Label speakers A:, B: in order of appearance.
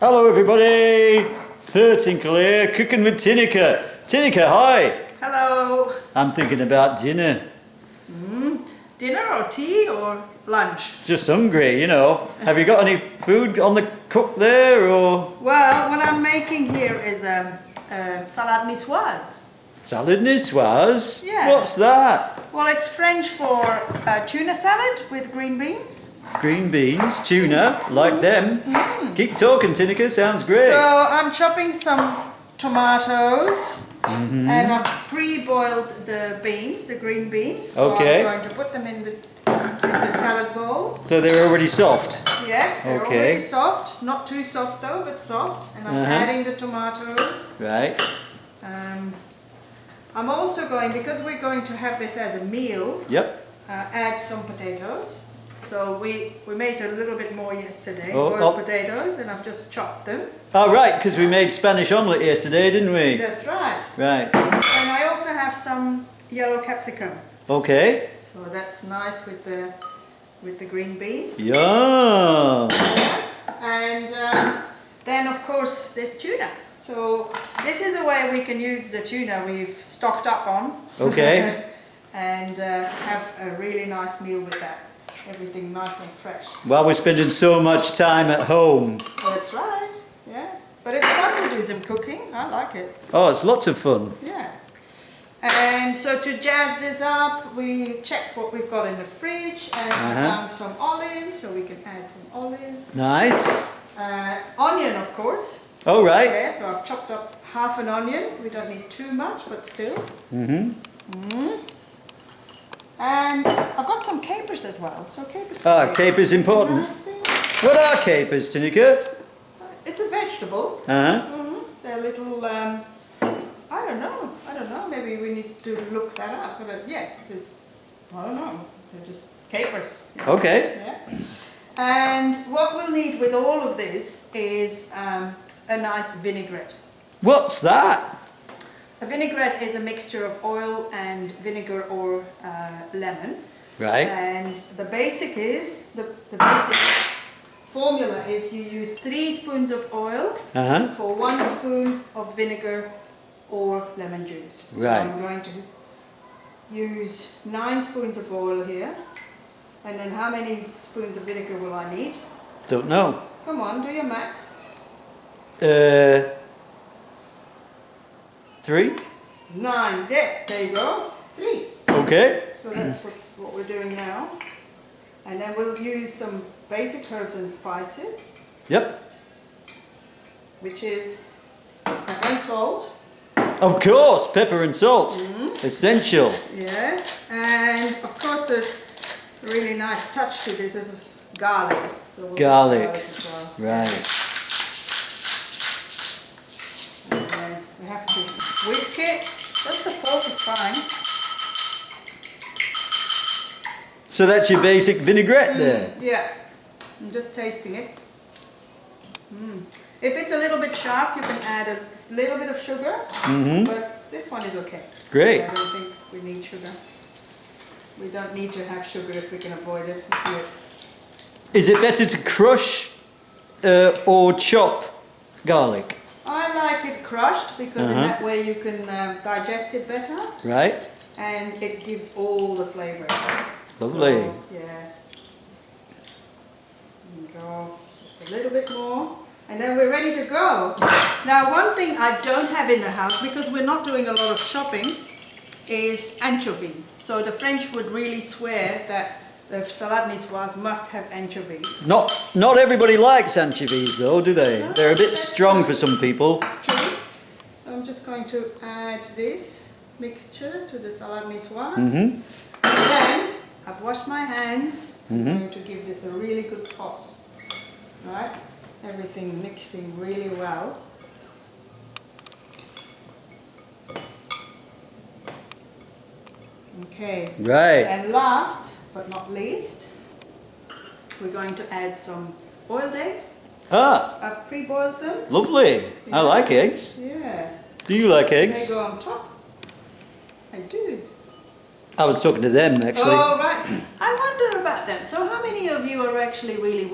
A: Hello everybody, Thurtinkle here, cooking with Tineke. Tineke, hi!
B: Hello.
A: I'm thinking about dinner.
B: Dinner or tea or lunch?
A: Just hungry, you know. Have you got any food on the cook there or?
B: Well, what I'm making here is salade nicoise.
A: Salade Nicoise?
B: Yeah.
A: What's that?
B: Well, it's French for tuna salad with green beans.
A: Green beans, tuna, like them. Keep talking, Tineke, sounds great.
B: So I'm chopping some tomatoes and I've pre-boiled the beans, the green beans. So
A: Okay.
B: I'm going to put them in the salad bowl.
A: So they're already soft?
B: Yes, they're
A: Okay.
B: already soft. Not too soft though, but soft. And I'm adding the tomatoes.
A: Right.
B: I'm also going, because we're going to have this as a meal,
A: Yep.
B: add some potatoes. So we made a little bit more yesterday,
A: Oh,
B: boiled potatoes, and I've just chopped them.
A: Oh right, because we made Spanish omelette yesterday, didn't we?
B: That's right.
A: Right.
B: And I also have some yellow capsicum.
A: Okay.
B: So that's nice with the green beans.
A: Yum!
B: And then of course there's tuna. So this is a way we can use the tuna we've stocked up on.
A: Okay.
B: And have a really nice meal with that. Everything nice and fresh.
A: Well, we're spending so much time at home.
B: That's right, yeah. But it's fun to do some cooking. I like it.
A: Oh, it's lots of fun.
B: Yeah. And so to jazz this up, we checked what we've got in the fridge and I found some olives, so we can add some olives.
A: Nice.
B: Onion, of course.
A: Oh, right.
B: Yeah, so I've chopped up half an onion. We don't need too much, but still. And I've got some capers as well. So capers.
A: Capers important.
B: Nice thing.
A: What are capers, Tineke?
B: It's a vegetable. They're little. I don't know. Maybe we need to look that up. But yeah, because I don't know. They're just capers.
A: Okay.
B: Yeah. And what we'll need with all of this is a nice vinaigrette.
A: What's that?
B: A vinaigrette is a mixture of oil and vinegar or lemon.
A: Right.
B: And the basic basic formula is you use 3 spoons of oil for 1 spoon of vinegar or lemon juice. So
A: Right.
B: I'm going to use 9 spoons of oil here. And then how many spoons of vinegar will I need?
A: Don't know.
B: Come on, do your maths.
A: 3?
B: 9. There you go. 3.
A: Okay.
B: So that's what we're doing now. And then we'll use some basic herbs and spices,
A: Yep.
B: which is pepper and salt.
A: Of course, pepper and salt. Essential.
B: Yes. And of course a really nice touch to this is garlic. So we'll
A: Garlic.
B: as well.
A: Right.
B: And then we have to whisk it. Just the fork is fine.
A: So that's your basic vinaigrette there.
B: Yeah. I'm just tasting it. If it's a little bit sharp, you can add a little bit of sugar, but this one is okay.
A: Great.
B: I don't think we need sugar. We don't need to have sugar if we can avoid it. It's good.
A: Is it better to crush or chop garlic?
B: I like it crushed because in that way you can digest it better
A: Right.
B: and it gives all the flavour.
A: Lovely.
B: So, yeah. There you go. Just a little bit more. And then we're ready to go. Now one thing I don't have in the house, because we're not doing a lot of shopping, is anchovy. So the French would really swear that the salade nicoise must have anchovy.
A: Not everybody likes anchovies though, do they?
B: No,
A: They're a bit
B: that's
A: strong
B: true.
A: for some people.
B: It's true. So I'm just going to add this mixture to the salade nicoise. And then I've washed my hands. I'm going to give this a really good toss. Right? Everything mixing really well. Okay.
A: Right.
B: And last but not least, we're going to add some boiled eggs. I've pre-boiled them.
A: Lovely. I like eggs.
B: Yeah.
A: Do you like
B: They
A: eggs?
B: go on top. I do.
A: I was talking to them actually.
B: Oh, right. I wonder about them. So how many of you are actually really